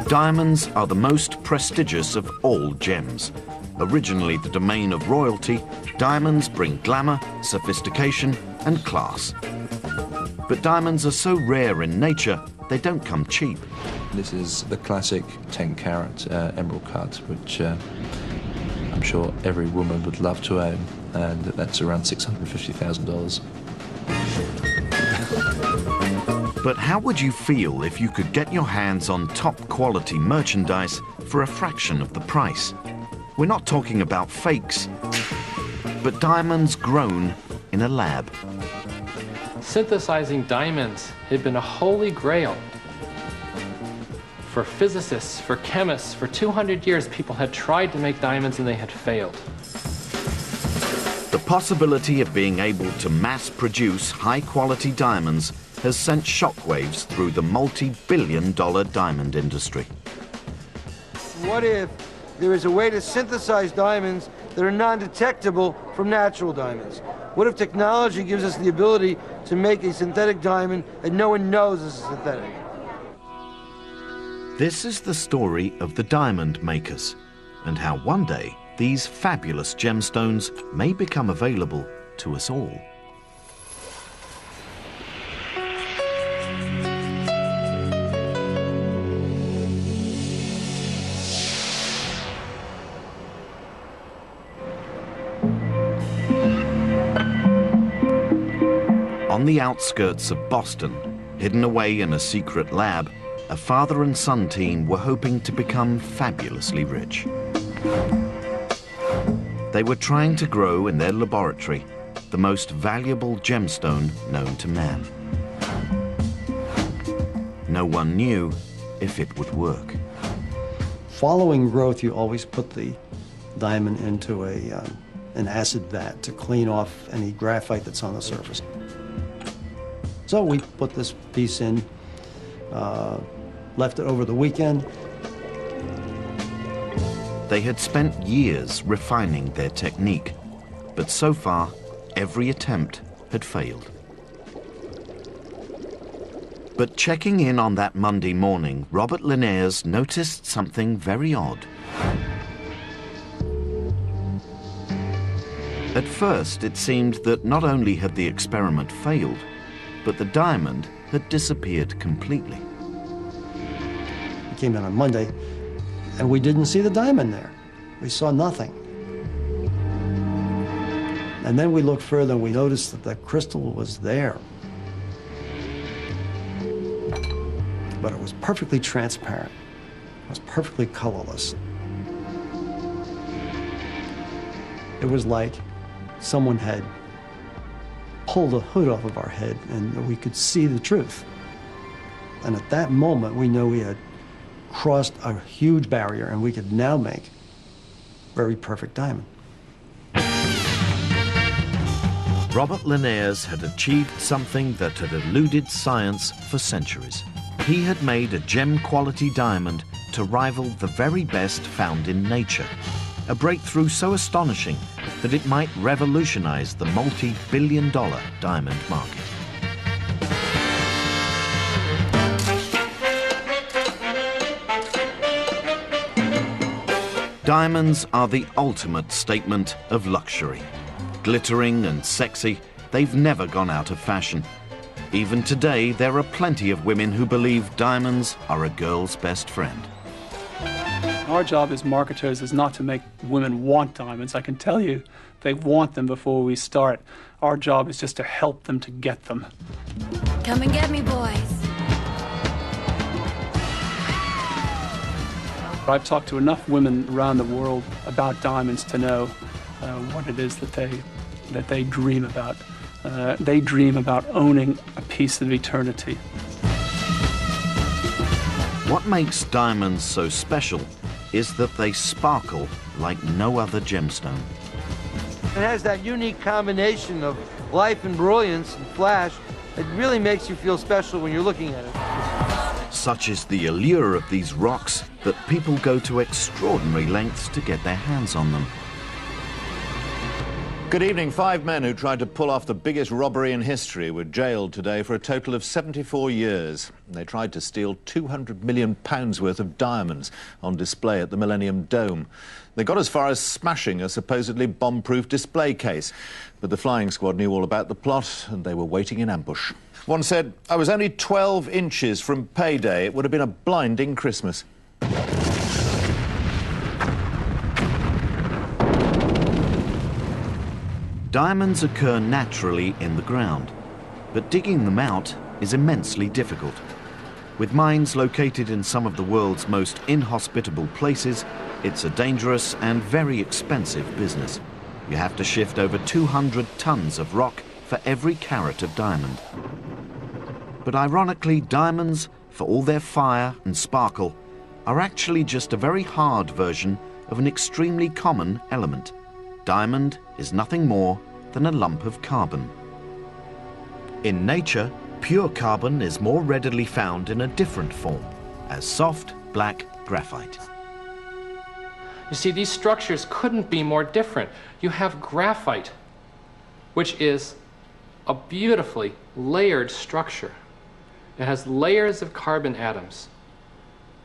Diamonds are the most prestigious of all gems. Originally the domain of royalty, diamonds bring glamour, sophistication, and class. But diamonds are so rare in nature, they don't come cheap. This is the classic 10-carat emerald cut, which I'm sure every woman would love to own, and that's around $650,000. But how would you feel if you could get your hands on top-quality merchandise for a fraction of the price? We're not talking about fakes, but diamonds grown in a lab. Synthesizing diamonds had been a holy grail. For physicists, for chemists, for 200 years, people had tried to make diamonds and they had failed. The possibility of being able to mass-produce high-quality diamonds has sent shockwaves through the multi-billion-dollar diamond industry. What if there is a way to synthesize diamonds that are non-detectable from natural diamonds? What if technology gives us the ability to make a synthetic diamond and no one knows is synthetic? This is the story of the diamond makers and how one day these fabulous gemstones may become available to us all. On the outskirts of Boston, hidden away in a secret lab, a father and son team were hoping to become fabulously rich. They were trying to grow in their laboratory the most valuable gemstone known to man. No one knew if it would work. Following growth, you always put the diamond into an acid vat to clean off any graphite that's on the surface. So we put this piece in, left it over the weekend. They had spent years refining their technique, but so far, every attempt had failed. But checking in on that Monday morning, Robert Linares noticed something very odd. At first, it seemed that not only had the experiment failed, but the diamond had disappeared completely. We came in on Monday, and we didn't see the diamond there. We saw nothing. And then we looked further, and we noticed that the crystal was there. But it was perfectly transparent. It was perfectly colorless. It was like someone had pulled a hood off of our head and we could see the truth. And at that moment, we knew we had crossed a huge barrier and we could now make very perfect diamond. Robert Linares had achieved something that had eluded science for centuries. He had made a gem-quality diamond to rival the very best found in nature. A breakthrough so astonishing that it might revolutionize the multi-billion-dollar diamond market. Diamonds are the ultimate statement of luxury. Glittering and sexy, they've never gone out of fashion. Even today, there are plenty of women who believe diamonds are a girl's best friend. Our job as marketers is not to make women want diamonds. I can tell you they want them before we start. Our job is just to help them to get them. Come and get me, boys. I've talked to enough women around the world about diamonds to know what it is that they dream about. They dream about owning a piece of eternity. What makes diamonds so special is that they sparkle like no other gemstone. It has that unique combination of life and brilliance and flash that really makes you feel special when you're looking at it. Such is the allure of these rocks that people go to extraordinary lengths to get their hands on them. Good evening. 5 men who tried to pull off the biggest robbery in history were jailed today for a total of 74 years. They tried to steal £200 million worth of diamonds on display at the Millennium Dome. They got as far as smashing a supposedly bomb-proof display case. But the flying squad knew all about the plot and they were waiting in ambush. One said, "I was only 12 inches from payday. It would have been a blinding Christmas." Diamonds occur naturally in the ground, but digging them out is immensely difficult. With mines located in some of the world's most inhospitable places, it's a dangerous and very expensive business. You have to shift over 200 tons of rock for every carat of diamond. But ironically, diamonds, for all their fire and sparkle, are actually just a very hard version of an extremely common element. Diamond is nothing more than a lump of carbon. In nature, pure carbon is more readily found in a different form, as soft, black graphite. You see, these structures couldn't be more different. You have graphite, which is a beautifully layered structure. It has layers of carbon atoms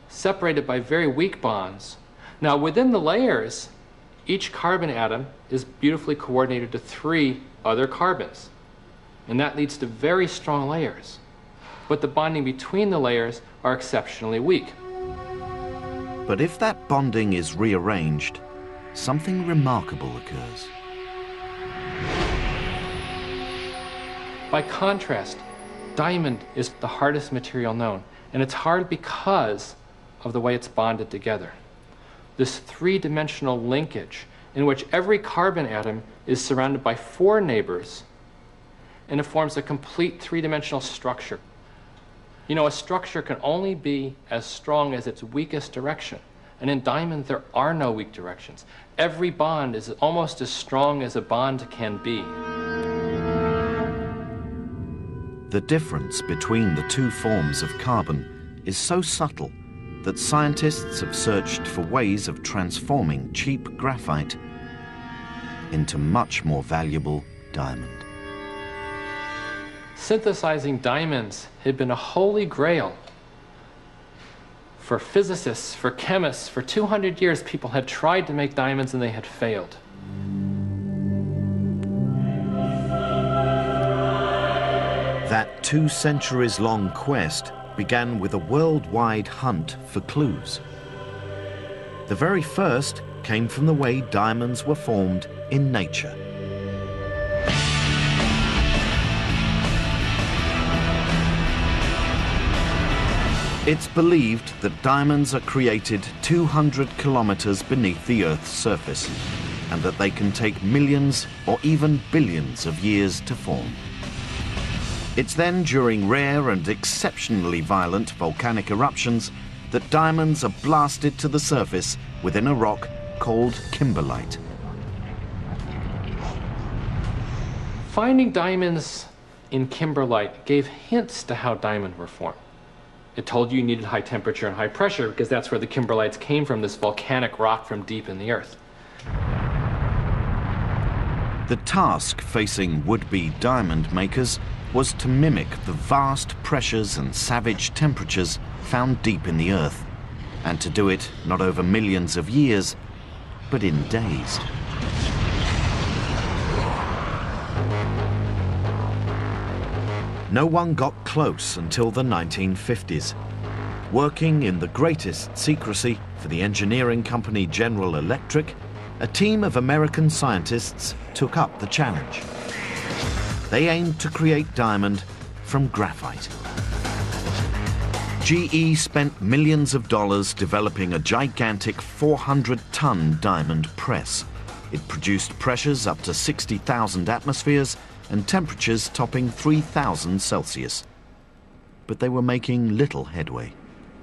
separated by very weak bonds. Now, within the layers, each carbon atom is beautifully coordinated to 3 other carbons, and that leads to very strong layers. But the bonding between the layers are exceptionally weak. But if that bonding is rearranged, something remarkable occurs. By contrast, diamond is the hardest material known, and it's hard because of the way it's bonded together. This 3-dimensional linkage in which every carbon atom is surrounded by 4 neighbors, and it forms a complete 3-dimensional structure. You know, a structure can only be as strong as its weakest direction, and in diamond there are no weak directions. Every bond is almost as strong as a bond can be. The difference between the 2 forms of carbon is so subtle that scientists have searched for ways of transforming cheap graphite into much more valuable diamond. Synthesizing diamonds had been a holy grail. For physicists, for chemists, for 200 years people had tried to make diamonds and they had failed. That 2 centuries-long quest began with a worldwide hunt for clues. The very first came from the way diamonds were formed in nature. It's believed that diamonds are created 200 kilometers beneath the Earth's surface, and that they can take millions or even billions of years to form. It's then during rare and exceptionally violent volcanic eruptions that diamonds are blasted to the surface within a rock called kimberlite. Finding diamonds in kimberlite gave hints to how diamonds were formed. It told you needed high temperature and high pressure because that's where the kimberlites came from, this volcanic rock from deep in the earth. The task facing would-be diamond makers was to mimic the vast pressures and savage temperatures found deep in the earth, and to do it not over millions of years, but in days. No one got close until the 1950s. Working in the greatest secrecy for the engineering company General Electric, a team of American scientists took up the challenge. They aimed to create diamond from graphite. GE spent millions of dollars developing a gigantic 400-ton diamond press. It produced pressures up to 60,000 atmospheres and temperatures topping 3,000 Celsius. But they were making little headway.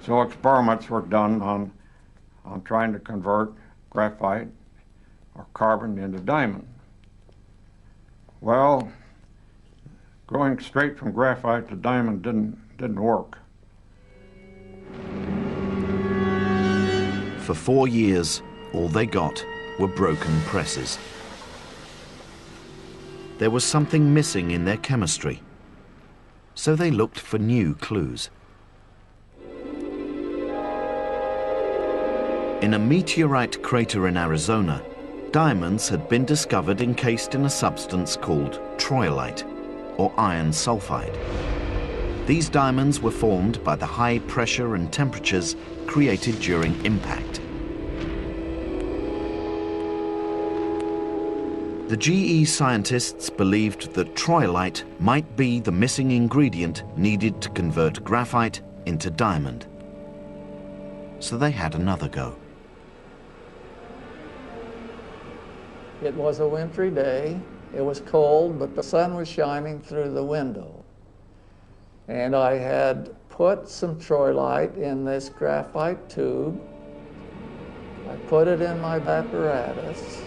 So experiments were done on trying to convert graphite or carbon into diamond. Well, going straight from graphite to diamond didn't work. For 4 years, all they got were broken presses. there was something missing in their chemistry. So they looked for new clues. In a meteorite crater in Arizona, diamonds had been discovered encased in a substance called troilite, or iron sulfide. These diamonds were formed by the high pressure and temperatures created during impact. The GE scientists believed that troilite might be the missing ingredient needed to convert graphite into diamond. So they had another go. It was a wintry day. It was cold, but the sun was shining through the window. And I had put some troilite in this graphite tube. I put it in my apparatus.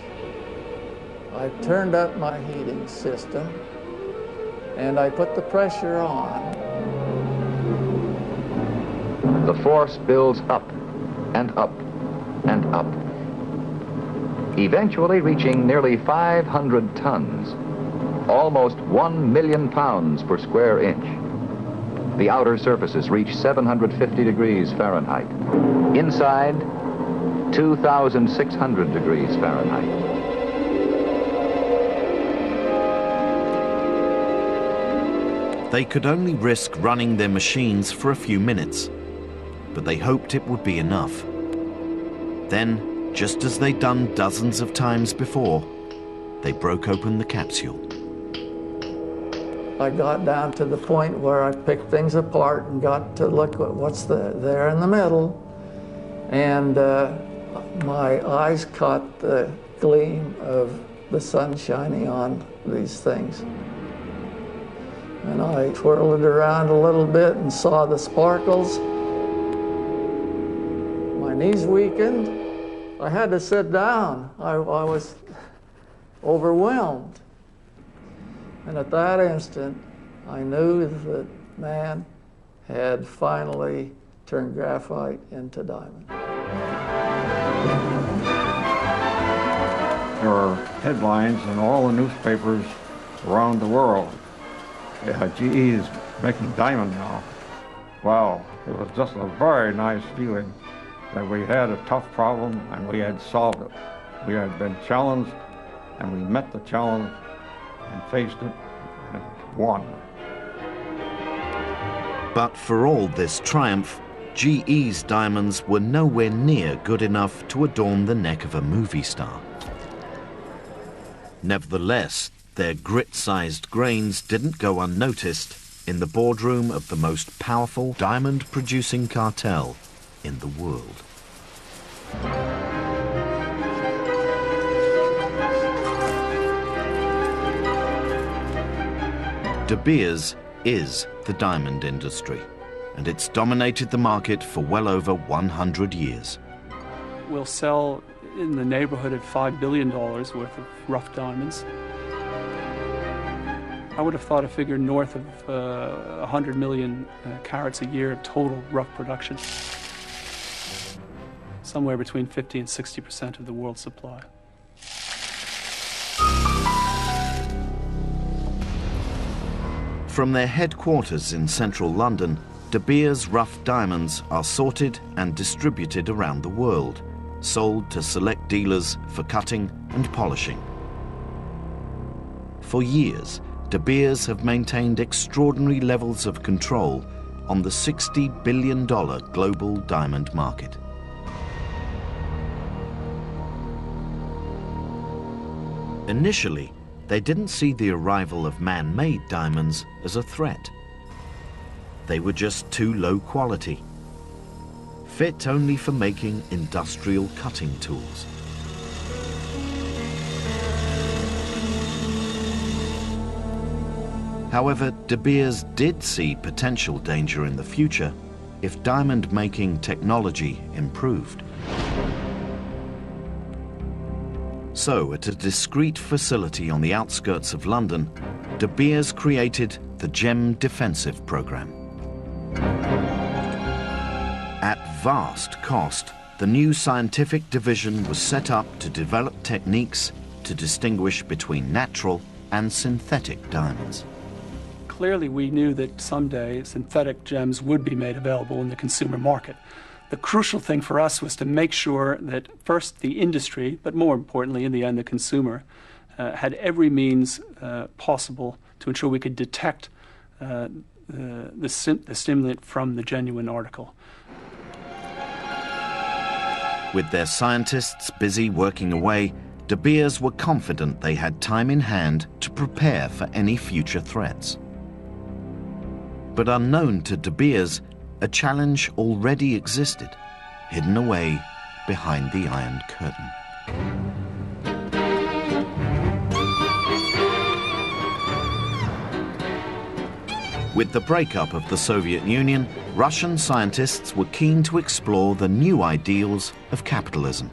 I turned up my heating system, and I put the pressure on. The force builds up and up and up, eventually reaching nearly 500 tons, almost 1 million pounds per square inch. The outer surfaces reach 750 degrees Fahrenheit. Inside, 2,600 degrees Fahrenheit. They could only risk running their machines for a few minutes, but they hoped it would be enough. Then, just as they'd done dozens of times before, they broke open the capsule. I got down to the point where I picked things apart and got to look at what's there in the middle. And my eyes caught the gleam of the sun shining on these things. And I twirled it around a little bit and saw the sparkles. My knees weakened. I had to sit down. I was overwhelmed. And at that instant, I knew that man had finally turned graphite into diamond. There are headlines in all the newspapers around the world. GE is making diamond now. Wow, it was just a very nice feeling that we had a tough problem and we had solved it. We had been challenged and we met the challenge and faced it and won. But for all this triumph, GE's diamonds were nowhere near good enough to adorn the neck of a movie star. Nevertheless, their grit-sized grains didn't go unnoticed in the boardroom of the most powerful diamond-producing cartel in the world. De Beers is the diamond industry, and it's dominated the market for well over 100 years. We'll sell in the neighborhood of $5 billion worth of rough diamonds. I would have thought a figure north of 100 million carats a year of total rough production. Somewhere between 50 and 60% of the world's supply. From their headquarters in central London, De Beers rough diamonds are sorted and distributed around the world, sold to select dealers for cutting and polishing. For years, De Beers have maintained extraordinary levels of control on the $60 billion global diamond market. Initially, they didn't see the arrival of man-made diamonds as a threat. They were just too low quality, fit only for making industrial cutting tools. However, De Beers did see potential danger in the future if diamond-making technology improved. So, at a discreet facility on the outskirts of London, De Beers created the Gem Defensive Program. At vast cost, the new scientific division was set up to develop techniques to distinguish between natural and synthetic diamonds. Clearly, we knew that someday synthetic gems would be made available in the consumer market. The crucial thing for us was to make sure that first the industry, but more importantly in the end the consumer, had every means possible to ensure we could detect the stimulant from the genuine article. With their scientists busy working away, De Beers were confident they had time in hand to prepare for any future threats. But unknown to De Beers, a challenge already existed, hidden away behind the Iron Curtain. With the breakup of the Soviet Union, Russian scientists were keen to explore the new ideals of capitalism.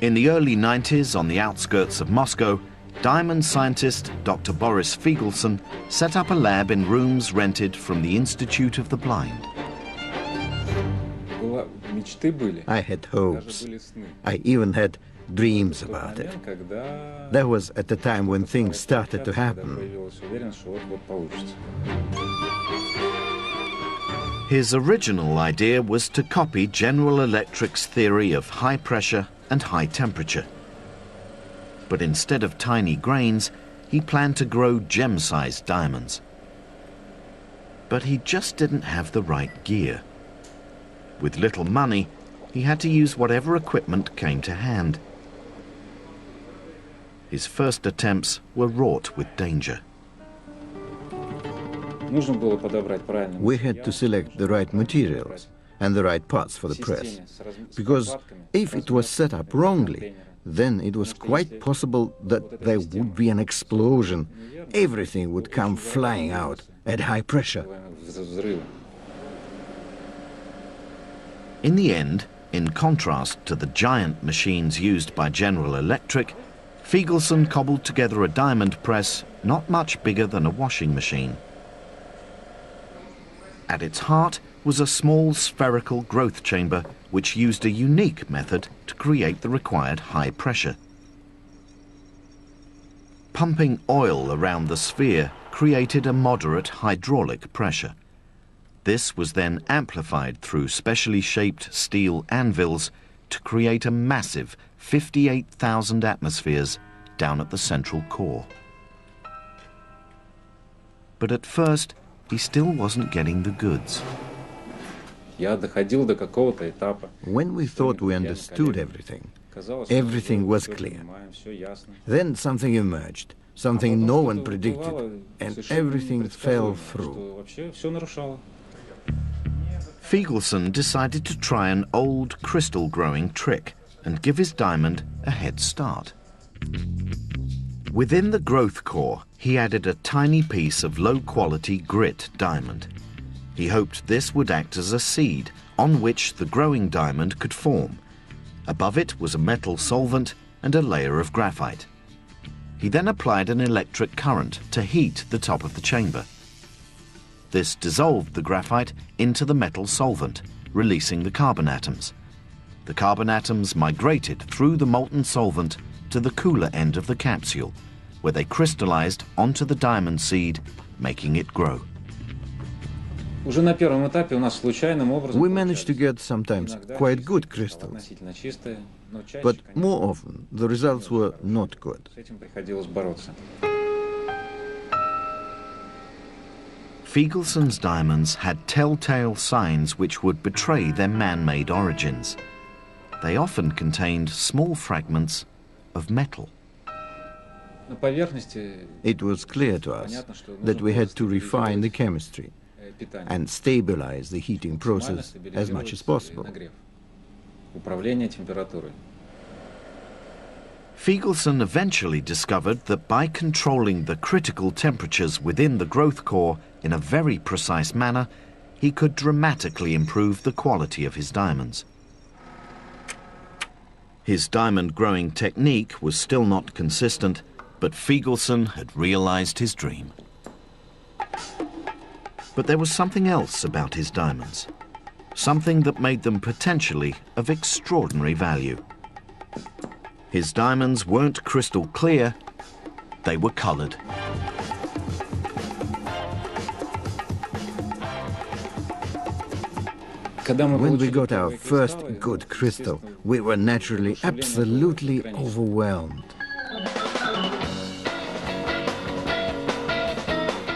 In the early 90s, on the outskirts of Moscow, diamond scientist Dr. Boris Figelsson set up a lab in rooms rented from the Institute of the Blind. I had hopes. I even had dreams about it. That was at the time when things started to happen. His original idea was to copy General Electric's theory of high pressure and high temperature. But instead of tiny grains, he planned to grow gem-sized diamonds. But he just didn't have the right gear. With little money, he had to use whatever equipment came to hand. His first attempts were wrought with danger. We had to select the right materials and the right parts for the press, because if it was set up wrongly, then it was quite possible that there would be an explosion. Everything would come flying out at high pressure. In the end, in contrast to the giant machines used by General Electric, Figelsson cobbled together a diamond press not much bigger than a washing machine. At its heart was a small spherical growth chamber which used a unique method to create the required high pressure. Pumping oil around the sphere created a moderate hydraulic pressure. This was then amplified through specially shaped steel anvils to create a massive 58,000 atmospheres down at the central core. But at first, he still wasn't getting the goods. When we thought we understood everything was clear. Then something emerged, something no one predicted, and everything fell through. Figelsson decided to try an old crystal-growing trick and give his diamond a head start. Within the growth core, he added a tiny piece of low-quality grit diamond. He hoped this would act as a seed on which the growing diamond could form. Above it was a metal solvent and a layer of graphite. He then applied an electric current to heat the top of the chamber. This dissolved the graphite into the metal solvent, releasing the carbon atoms. The carbon atoms migrated through the molten solvent to the cooler end of the capsule, where they crystallized onto the diamond seed, making it grow. We managed to get sometimes quite good crystals, but more often the results were not good. Figelsson's diamonds had telltale signs which would betray their man-made origins. They often contained small fragments of metal. It was clear to us that we had to refine the chemistry and stabilize the heating process as much as possible. Figelsson eventually discovered that by controlling the critical temperatures within the growth core in a very precise manner, he could dramatically improve the quality of his diamonds. His diamond growing technique was still not consistent, but Figelsson had realized his dream. But there was something else about his diamonds, something that made them potentially of extraordinary value. His diamonds weren't crystal clear, they were colored. When we got our first good crystal, we were naturally absolutely overwhelmed.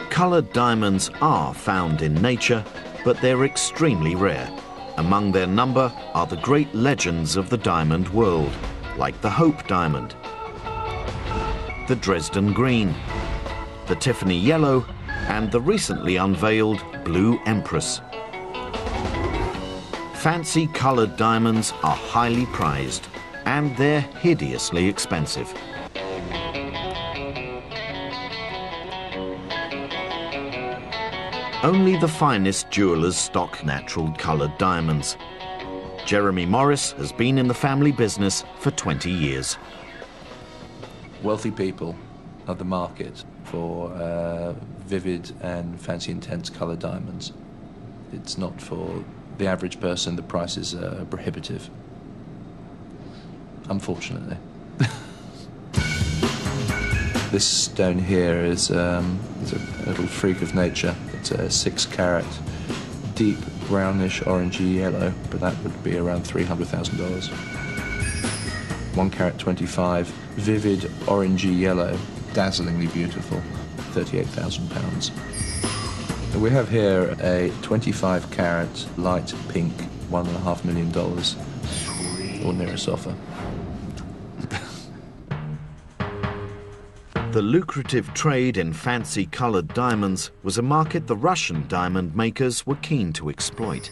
Colored diamonds are found in nature, but they're extremely rare. Among their number are the great legends of the diamond world, like the Hope Diamond, the Dresden Green, the Tiffany Yellow, and the recently unveiled Blue Empress. Fancy colored diamonds are highly prized, and they're hideously expensive. Only the finest jewelers stock natural colored diamonds. Jeremy Morris has been in the family business for 20 years. Wealthy people are the market for vivid and fancy intense colored diamonds. It's not for the average person. The prices are prohibitive, unfortunately. This stone here is a little freak of nature. It's a 6-carat, deep brownish orangey yellow, but that would be around $300,000. 1 carat 25, vivid orangey yellow, dazzlingly beautiful, £38,000. We have here a 25-carat light pink, $1.5 million, ordinary offer. The lucrative trade in fancy colored diamonds was a market the Russian diamond makers were keen to exploit.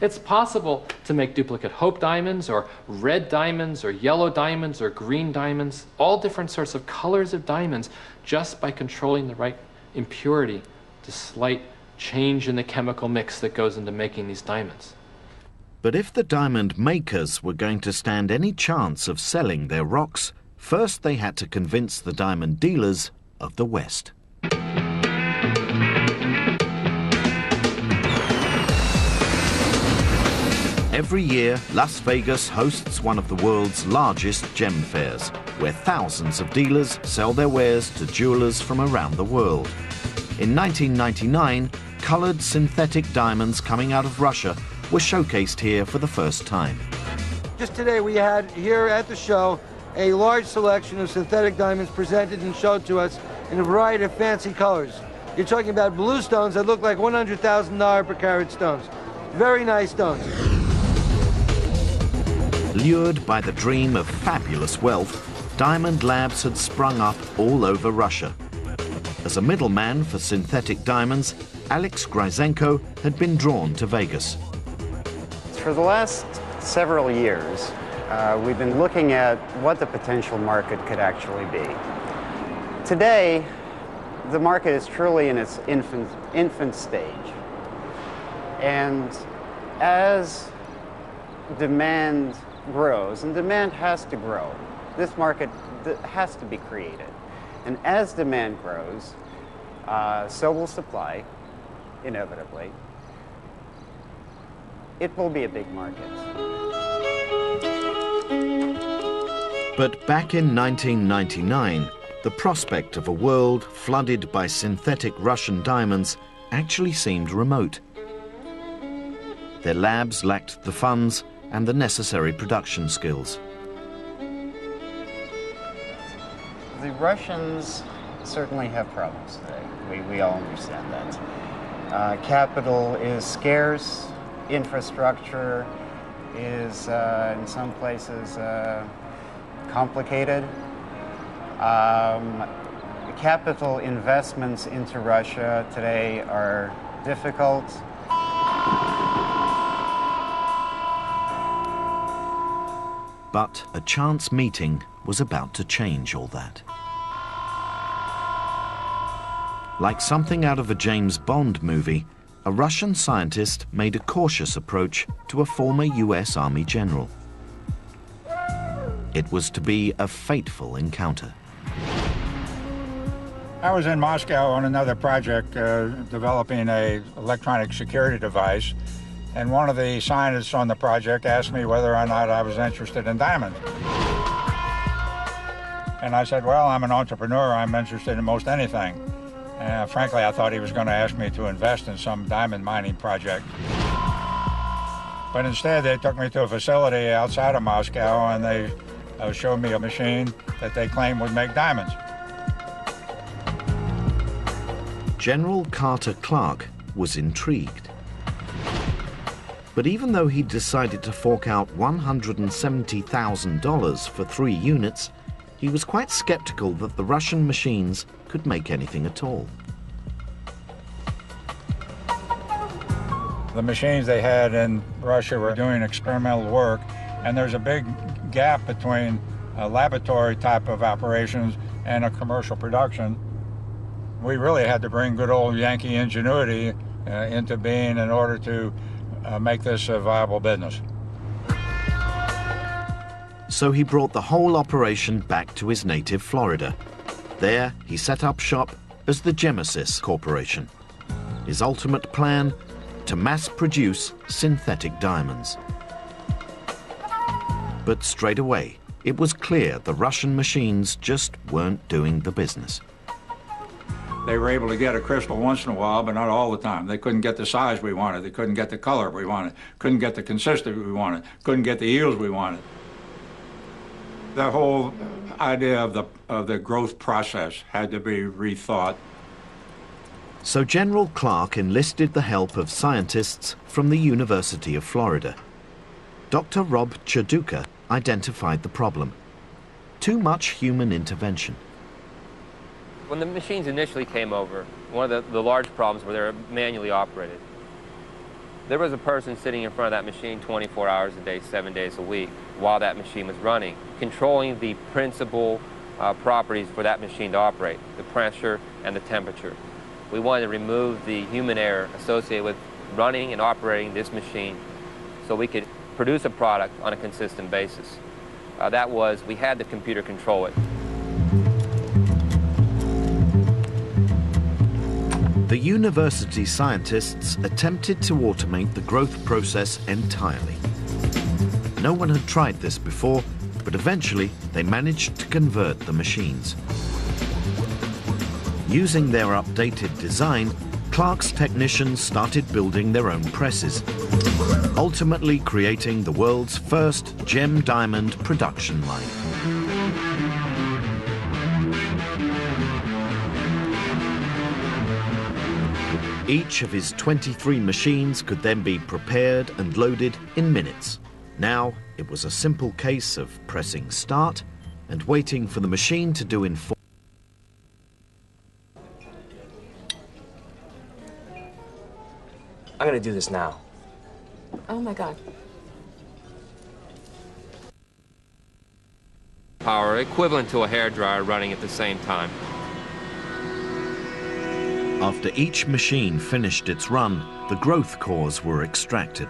It's possible to make duplicate Hope diamonds, or red diamonds, or yellow diamonds, or green diamonds, all different sorts of colors of diamonds, just by controlling the right impurity, the slight change in the chemical mix that goes into making these diamonds. But if the diamond makers were going to stand any chance of selling their rocks, first they had to convince the diamond dealers of the West. Every year, Las Vegas hosts one of the world's largest gem fairs, where thousands of dealers sell their wares to jewelers from around the world. In 1999, colored synthetic diamonds coming out of Russia were showcased here for the first time. Just today we had here at the show a large selection of synthetic diamonds presented and showed to us in a variety of fancy colors. You're talking about blue stones that look like $100,000 per carat stones. Very nice stones. Lured by the dream of fabulous wealth, diamond labs had sprung up all over Russia. As a middleman for synthetic diamonds, Alex Gryzenko had been drawn to Vegas. For the last several years, we've been looking at what the potential market could actually be. Today, the market is truly in its infant stage. And as demand grows, and demand has to grow, this market has to be created. And as demand grows, so will supply, inevitably. It will be a big market. But back in 1999, the prospect of a world flooded by synthetic Russian diamonds actually seemed remote. Their labs lacked the funds and the necessary production skills. The Russians certainly have problems today. We all understand that. Capital is scarce, infrastructure is in some places complicated. Capital investments into Russia today are difficult. But a chance meeting was about to change all that. Like something out of a James Bond movie, a Russian scientist made a cautious approach to a former US Army general. It was to be a fateful encounter. I was in Moscow on another project developing an electronic security device, and one of the scientists on the project asked me whether or not I was interested in diamonds. And I said, well, I'm an entrepreneur. I'm interested in most anything. Frankly, I thought he was going to ask me to invest in some diamond mining project. But instead, they took me to a facility outside of Moscow, and they showed me a machine that they claimed would make diamonds. General Carter Clark was intrigued. But even though he decided to fork out $170,000 for 3 units, he was quite skeptical that the Russian machines could make anything at all. The machines they had in Russia were doing experimental work, and there's a big gap between a laboratory type of operations and a commercial production. We really had to bring good old Yankee ingenuity into being in order to make this a viable business. So he brought the whole operation back to his native Florida. There, he set up shop as the Gemesis Corporation. His ultimate plan? To mass-produce synthetic diamonds. But straight away, it was clear the Russian machines just weren't doing the business. They were able to get a crystal once in a while, but not all the time. They couldn't get the size we wanted. They couldn't get the color we wanted. Couldn't get the consistency we wanted. Couldn't get the yields we wanted. The whole idea of the growth process had to be rethought. So General Clark enlisted the help of scientists from the University of Florida. Dr. Rob Chaduka identified the problem. Too much human intervention. When the machines initially came over, one of the large problems were they were manually operated. There was a person sitting in front of that machine 24 hours a day, 7 days a week, while that machine was running, controlling the principal properties for that machine to operate, the pressure and the temperature. We wanted to remove the human error associated with running and operating this machine so we could produce a product on a consistent basis. That was, we had the computer control it. The university scientists attempted to automate the growth process entirely. No one had tried this before, but eventually they managed to convert the machines. Using their updated design, Clark's technicians started building their own presses, ultimately creating the world's first gem diamond production line. Each of his 23 machines could then be prepared and loaded in minutes. Now it was a simple case of pressing start and waiting for the machine to do in I'm gonna do this now. Oh my God. Power equivalent to a hairdryer running at the same time. After each machine finished its run, the growth cores were extracted.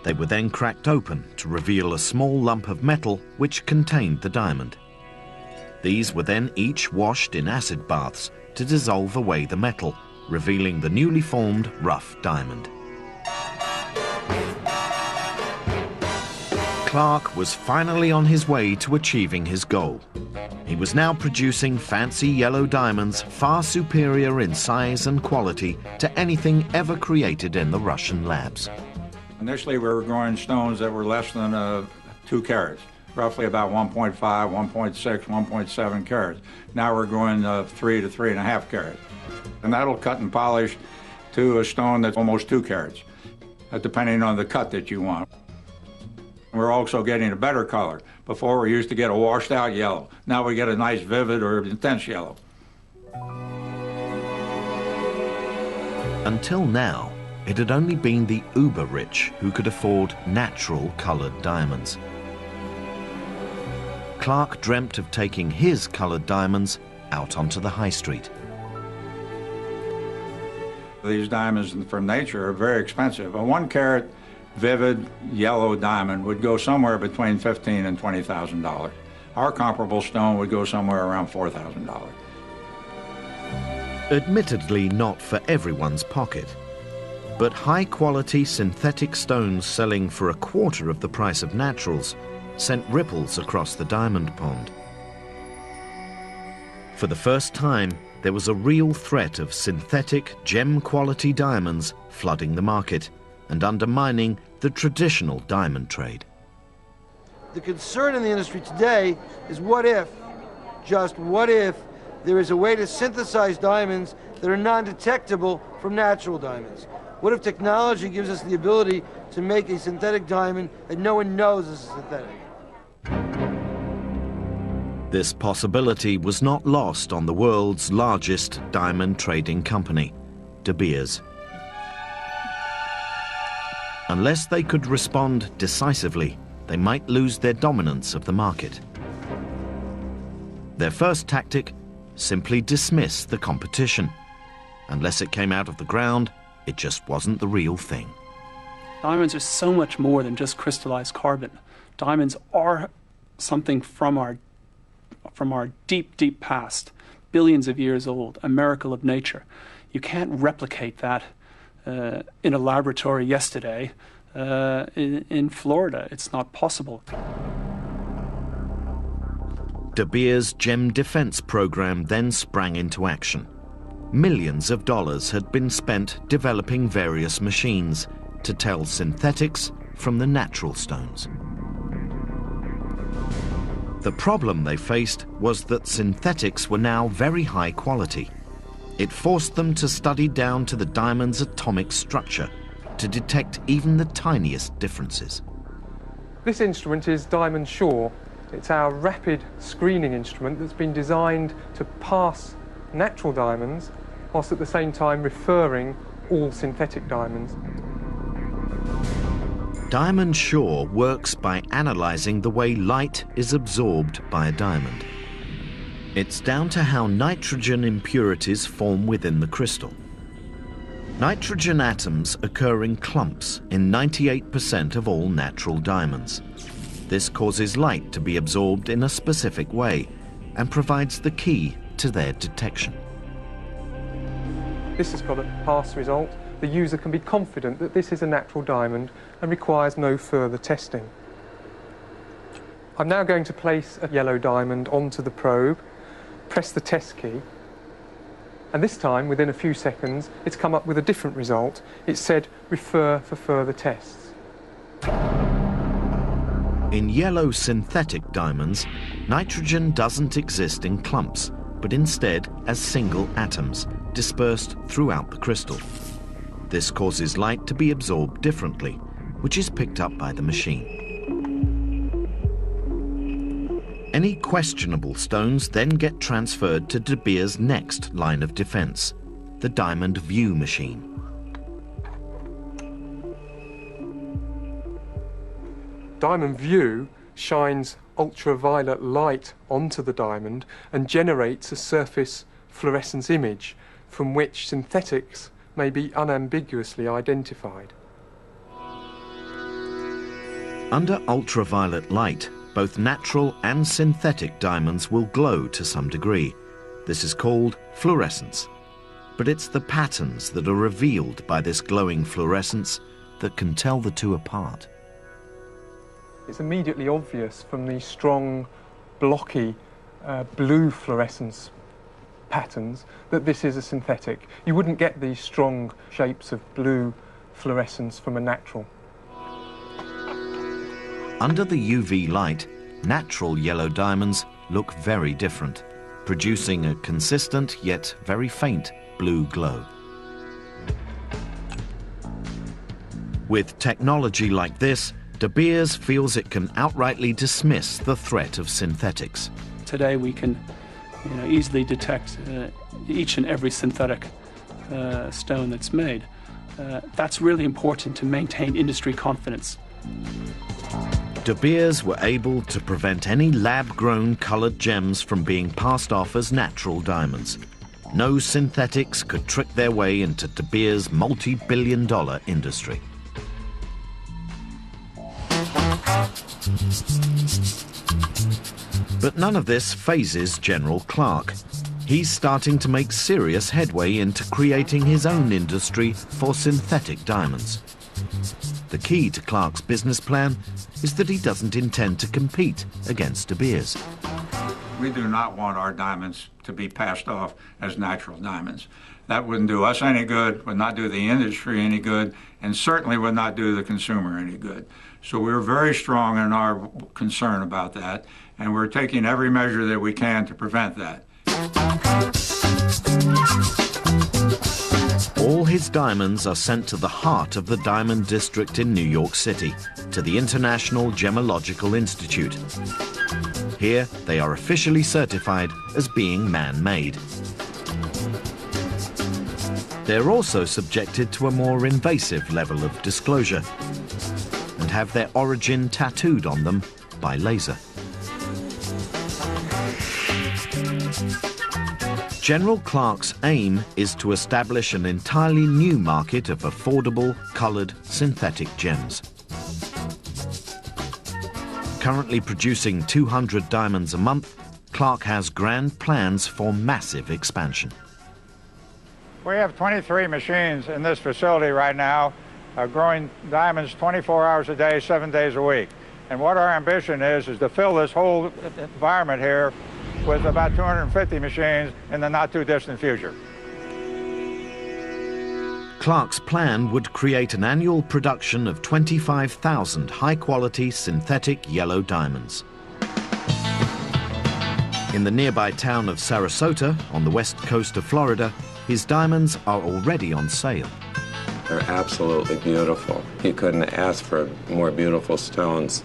They were then cracked open to reveal a small lump of metal which contained the diamond. These were then each washed in acid baths to dissolve away the metal, revealing the newly formed rough diamond. Clark was finally on his way to achieving his goal. He was now producing fancy yellow diamonds far superior in size and quality to anything ever created in the Russian labs. Initially, we were growing stones that were less than 2 carats. Roughly about 1.5, 1.6, 1.7 carats. Now we're going 3 to 3.5 carats. And that'll cut and polish to a stone that's almost 2 carats, depending on the cut that you want. We're also getting a better color. Before we used to get a washed out yellow. Now we get a nice vivid or intense yellow. Until now, it had only been the uber-rich who could afford natural colored diamonds. Clark dreamt of taking his colored diamonds out onto the high street. These diamonds from nature are very expensive. A 1 carat vivid yellow diamond would go somewhere between $15,000 and $20,000. Our comparable stone would go somewhere around $4,000. Admittedly not for everyone's pocket, but high-quality synthetic stones selling for 1/4 of the price of naturals sent ripples across the diamond pond. For the first time, there was a real threat of synthetic, gem-quality diamonds flooding the market and undermining the traditional diamond trade. The concern in the industry today is what if, just what if, there is a way to synthesize diamonds that are non-detectable from natural diamonds? What if technology gives us the ability to make a synthetic diamond that no one knows is synthetic? This possibility was not lost on the world's largest diamond trading company, De Beers. Unless they could respond decisively, they might lose their dominance of the market. Their first tactic: simply dismiss the competition. Unless it came out of the ground, it just wasn't the real thing. Diamonds are so much more than just crystallized carbon. Diamonds are something from our deep, deep past, billions of years old, a miracle of nature. You can't replicate that in a laboratory yesterday in Florida. It's not possible. De Beers' gem defense program then sprang into action. Millions of dollars had been spent developing various machines to tell synthetics from the natural stones. The problem they faced was that synthetics were now very high quality. It forced them to study down to the diamond's atomic structure to detect even the tiniest differences. This instrument is Diamond Sure. It's our rapid screening instrument that's been designed to pass natural diamonds whilst at the same time referring all synthetic diamonds. Diamond Sure works by analyzing the way light is absorbed by a diamond. It's down to how nitrogen impurities form within the crystal. Nitrogen atoms occur in clumps in 98% of all natural diamonds. This causes light to be absorbed in a specific way and provides the key to their detection. This has got a pass result. The user can be confident that this is a natural diamond and requires no further testing. I'm now going to place a yellow diamond onto the probe, press the test key, and this time, within a few seconds, it's come up with a different result. It said, refer for further tests. In yellow synthetic diamonds, nitrogen doesn't exist in clumps, but instead as single atoms dispersed throughout the crystal. This causes light to be absorbed differently, which is picked up by the machine. Any questionable stones then get transferred to De Beers' next line of defense, the Diamond View machine. Diamond View shines ultraviolet light onto the diamond and generates a surface fluorescence image from which synthetics may be unambiguously identified. Under ultraviolet light, both natural and synthetic diamonds will glow to some degree. This is called fluorescence. But it's the patterns that are revealed by this glowing fluorescence that can tell the two apart. It's immediately obvious from the strong, blocky blue fluorescence patterns that this is a synthetic. You wouldn't get these strong shapes of blue fluorescence from a natural. Under the UV light, natural yellow diamonds look very different, producing a consistent yet very faint blue glow. With technology like this, De Beers feels it can outrightly dismiss the threat of synthetics. Today we can easily detect each and every synthetic stone that's made. That's really important to maintain industry confidence. De Beers were able to prevent any lab-grown coloured gems from being passed off as natural diamonds. No synthetics could trick their way into De Beers' multi-billion-dollar industry. But none of this phases General Clark. He's starting to make serious headway into creating his own industry for synthetic diamonds. The key to Clark's business plan is that he doesn't intend to compete against De Beers. We do not want our diamonds to be passed off as natural diamonds. That wouldn't do us any good, would not do the industry any good, and certainly would not do the consumer any good. So we're very strong in our concern about that, and we're taking every measure that we can to prevent that. All his diamonds are sent to the heart of the Diamond District in New York City, to the International Gemological Institute. Here, they are officially certified as being man-made. They're also subjected to a more invasive level of disclosure and have their origin tattooed on them by laser. General Clark's aim is to establish an entirely new market of affordable, coloured, synthetic gems. Currently producing 200 diamonds a month, Clark has grand plans for massive expansion. We have 23 machines in this facility right now, growing diamonds 24 hours a day, 7 days a week. And what our ambition is to fill this whole environment here with about 250 machines in the not-too-distant future. Clark's plan would create an annual production of 25,000 high-quality synthetic yellow diamonds. In the nearby town of Sarasota, on the west coast of Florida, his diamonds are already on sale. They're absolutely beautiful. You couldn't ask for more beautiful stones.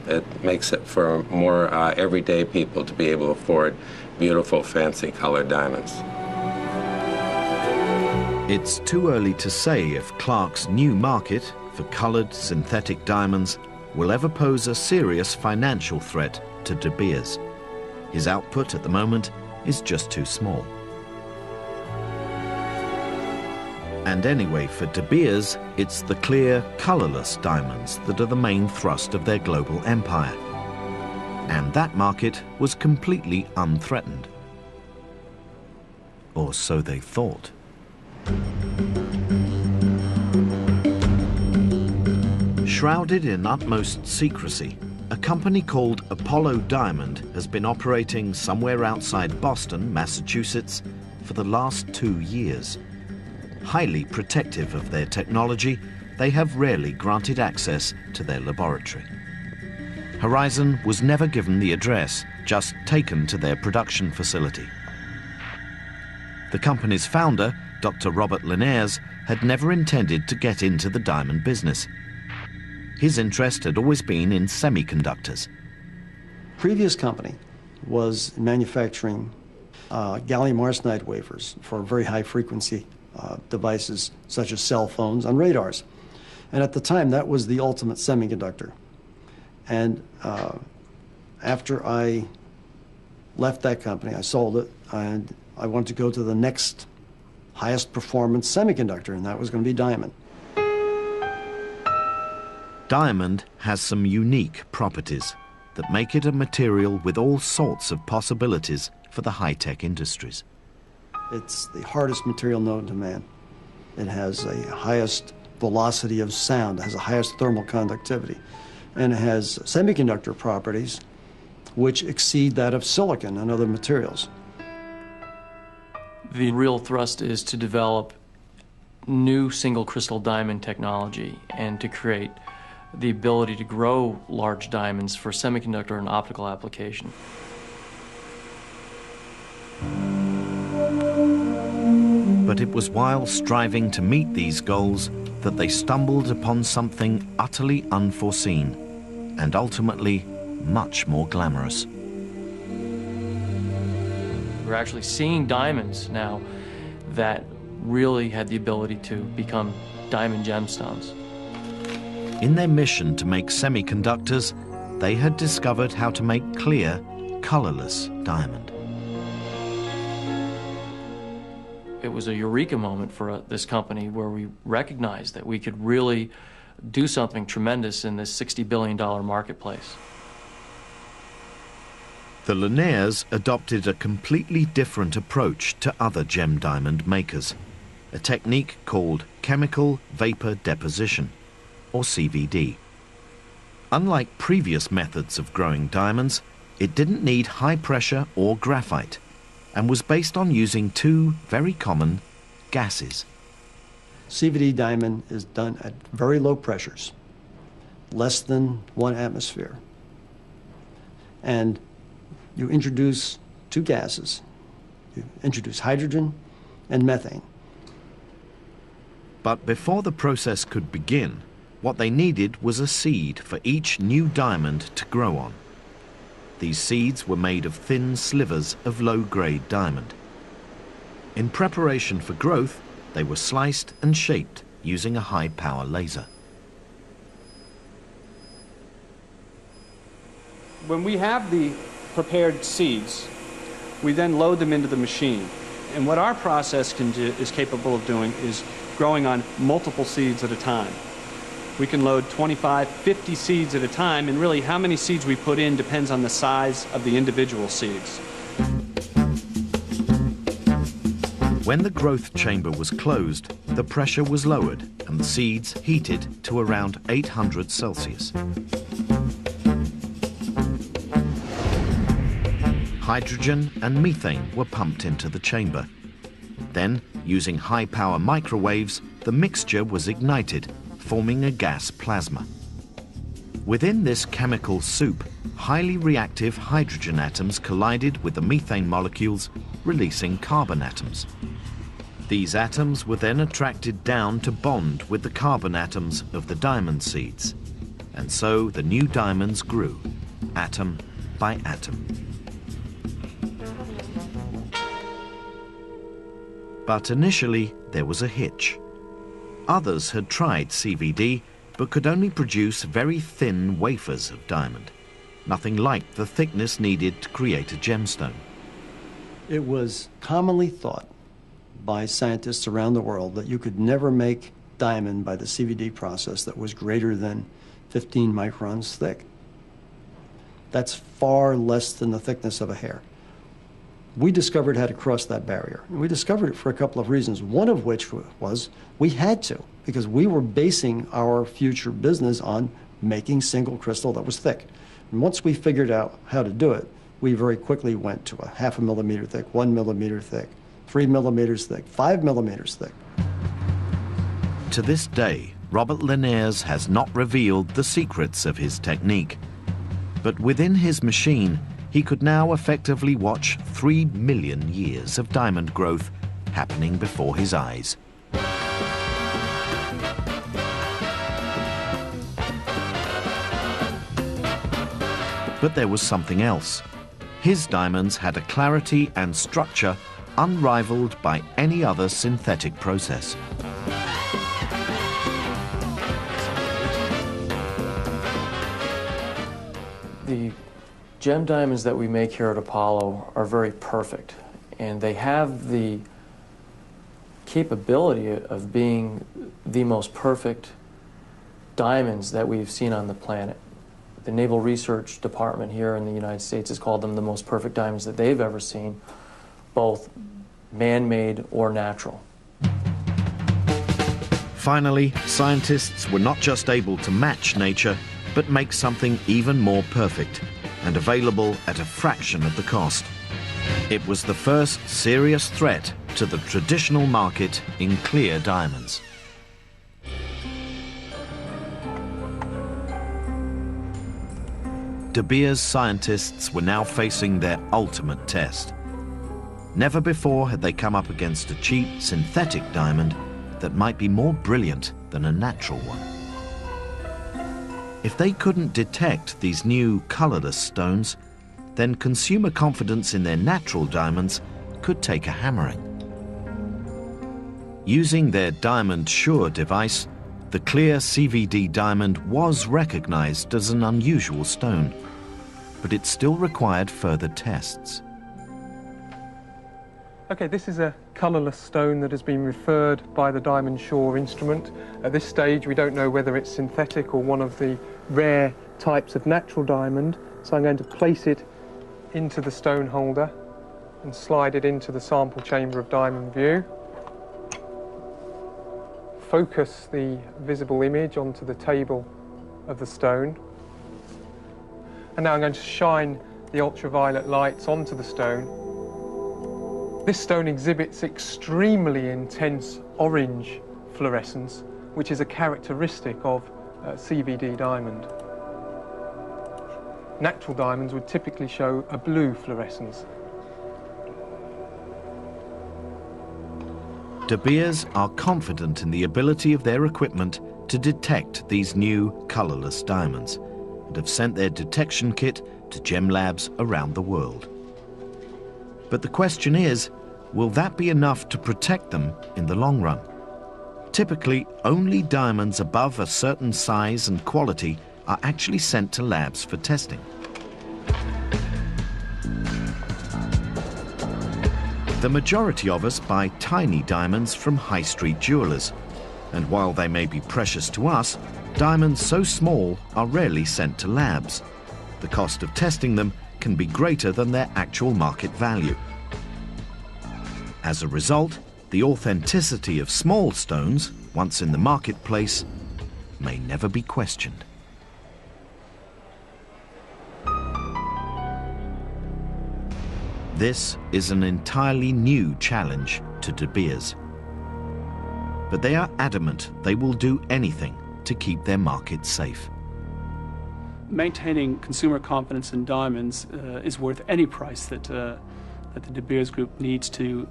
It makes it for more everyday people to be able to afford beautiful, fancy colored diamonds. It's too early to say if Clark's new market for colored synthetic diamonds will ever pose a serious financial threat to De Beers. His output at the moment is just too small. And anyway, for De Beers, it's the clear, colorless diamonds that are the main thrust of their global empire. And that market was completely unthreatened. Or so they thought. Shrouded in utmost secrecy, a company called Apollo Diamond has been operating somewhere outside Boston, Massachusetts, for the last 2 years. Highly protective of their technology, they have rarely granted access to their laboratory. Horizon was never given the address, just taken to their production facility. The company's founder, Dr. Robert Linares, had never intended to get into the diamond business. His interest had always been in semiconductors. Previous company was manufacturing gallium arsenide wafers for very high frequency devices such as cell phones and radars. And at the time, that was the ultimate semiconductor. And after I left that company, I sold it, and I wanted to go to the next highest performance semiconductor, and that was going to be diamond. Diamond has some unique properties that make it a material with all sorts of possibilities for the high-tech industries. It's the hardest material known to man. It has the highest velocity of sound, it has the highest thermal conductivity, and it has semiconductor properties which exceed that of silicon and other materials. The real thrust is to develop new single crystal diamond technology and to create the ability to grow large diamonds for semiconductor and optical application. But it was while striving to meet these goals that they stumbled upon something utterly unforeseen and ultimately much more glamorous. We're actually seeing diamonds now that really had the ability to become diamond gemstones. In their mission to make semiconductors, they had discovered how to make clear, colorless diamond. It was a eureka moment for this company where we recognized that we could really do something tremendous in this $60 billion marketplace. The Linares adopted a completely different approach to other gem diamond makers, a technique called chemical vapor deposition, or CVD. Unlike previous methods of growing diamonds, it didn't need high pressure or graphite and was based on using two very common gases. CVD diamond is done at very low pressures, less than 1 atmosphere. And you introduce two gases. You introduce hydrogen and methane. But before the process could begin, what they needed was a seed for each new diamond to grow on. These seeds were made of thin slivers of low-grade diamond. In preparation for growth, they were sliced and shaped using a high-power laser. When we have the prepared seeds, we then load them into the machine. And what our process is capable of doing is growing on multiple seeds at a time. We can load 25, 50 seeds at a time, and really how many seeds we put in depends on the size of the individual seeds. When the growth chamber was closed, the pressure was lowered and the seeds heated to around 800 Celsius. Hydrogen and methane were pumped into the chamber. Then, using high-power microwaves, the mixture was ignited, forming a gas plasma. Within this chemical soup, highly reactive hydrogen atoms collided with the methane molecules, releasing carbon atoms. These atoms were then attracted down to bond with the carbon atoms of the diamond seeds. And so the new diamonds grew, atom by atom. But initially, there was a hitch. Others had tried CVD, but could only produce very thin wafers of diamond, nothing like the thickness needed to create a gemstone. It was commonly thought by scientists around the world that you could never make diamond by the CVD process that was greater than 15 microns thick. That's far less than the thickness of a hair. We discovered how to cross that barrier. And we discovered it for a couple of reasons, one of which was we had to, because we were basing our future business on making single crystal that was thick. And once we figured out how to do it, we very quickly went to a 0.5 millimeter thick, 1 millimeter thick, 3 millimeters thick, 5 millimeters thick. To this day, Robert Linares has not revealed the secrets of his technique. But within his machine, he could now effectively watch 3 million years of diamond growth happening before his eyes. But there was something else. His diamonds had a clarity and structure unrivaled by any other synthetic process. The gem diamonds that we make here at Apollo are very perfect, and they have the capability of being the most perfect diamonds that we've seen on the planet. The Naval Research Department here in the United States has called them the most perfect diamonds that they've ever seen, both man-made or natural. Finally, scientists were not just able to match nature, but make something even more perfect and available at a fraction of the cost. It was the first serious threat to the traditional market in clear diamonds. De Beers scientists were now facing their ultimate test. Never before had they come up against a cheap synthetic diamond that might be more brilliant than a natural one. If they couldn't detect these new colorless stones, then consumer confidence in their natural diamonds could take a hammering. Using their Diamond Sure device, the clear CVD diamond was recognized as an unusual stone, but it still required further tests. Okay, this is a colourless stone that has been referred by the Diamond Sure instrument. At this stage, we don't know whether it's synthetic or one of the rare types of natural diamond. So I'm going to place it into the stone holder and slide it into the sample chamber of Diamond View. Focus the visible image onto the table of the stone. And now I'm going to shine the ultraviolet lights onto the stone. This stone exhibits extremely intense orange fluorescence, which is a characteristic of CVD diamond. Natural diamonds would typically show a blue fluorescence. De Beers are confident in the ability of their equipment to detect these new colourless diamonds and have sent their detection kit to gem labs around the world. But the question is, will that be enough to protect them in the long run? Typically, only diamonds above a certain size and quality are actually sent to labs for testing. The majority of us buy tiny diamonds from high street jewellers, and while they may be precious to us, diamonds so small are rarely sent to labs. The cost of testing them can be greater than their actual market value. As a result, the authenticity of small stones, once in the marketplace, may never be questioned. This is an entirely new challenge to De Beers. But they are adamant they will do anything to keep their market safe. Maintaining consumer confidence in diamonds is worth any price that the De Beers Group needs to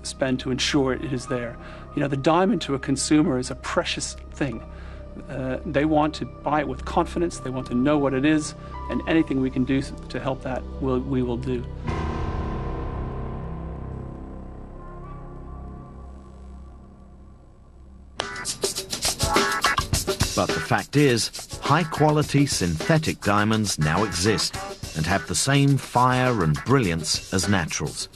spend to ensure it is there. You know, the diamond to a consumer is a precious thing. They want to buy it with confidence, they want to know what it is, and anything we can do to help that, we will do. But the fact is, high-quality synthetic diamonds now exist and have the same fire and brilliance as naturals.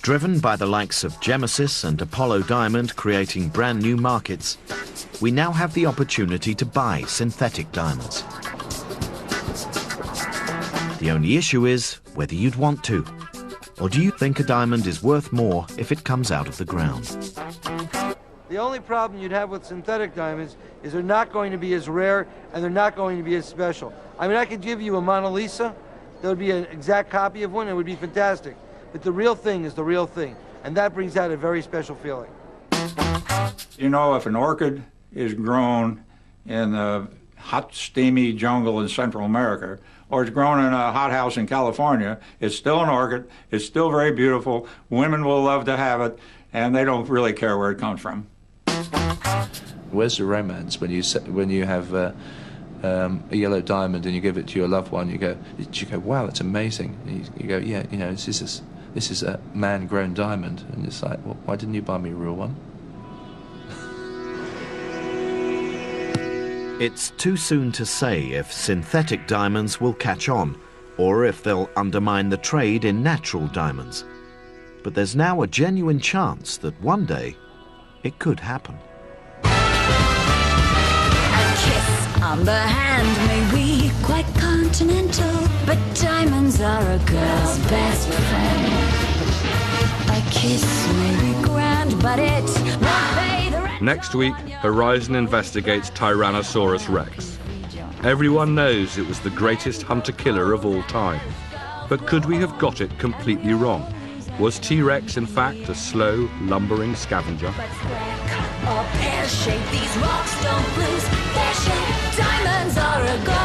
Driven by the likes of Gemesis and Apollo Diamond creating brand new markets, we now have the opportunity to buy synthetic diamonds. The only issue is whether you'd want to, or do you think a diamond is worth more if it comes out of the ground? The only problem you'd have with synthetic diamonds is they're not going to be as rare and they're not going to be as special. I mean, I could give you a Mona Lisa, that would be an exact copy of one, it would be fantastic. But the real thing is the real thing, and that brings out a very special feeling. You know, if an orchid is grown in the hot, steamy jungle in Central America, or it's grown in a hothouse in California, it's still an orchid, it's still very beautiful, women will love to have it, and they don't really care where it comes from. Where's the romance when you have a yellow diamond and you give it to your loved one? You go, wow, it's amazing. And you go, yeah, you know, this is a man-grown diamond, and it's like, well, why didn't you buy me a real one? It's too soon to say if synthetic diamonds will catch on, or if they'll undermine the trade in natural diamonds. But there's now a genuine chance that one day it could happen. On the hand may be quite continental, but diamonds are a girl's best friend. A kiss may be grand, but it won't pay the rent. Next week, Horizon investigates Tyrannosaurus Rex. Everyone knows it was the greatest hunter-killer of all time. But could we have got it completely wrong? Was T-Rex in fact a slow, lumbering scavenger? Or pear-shaped, these rocks don't lose their shape. Diamonds are a gold.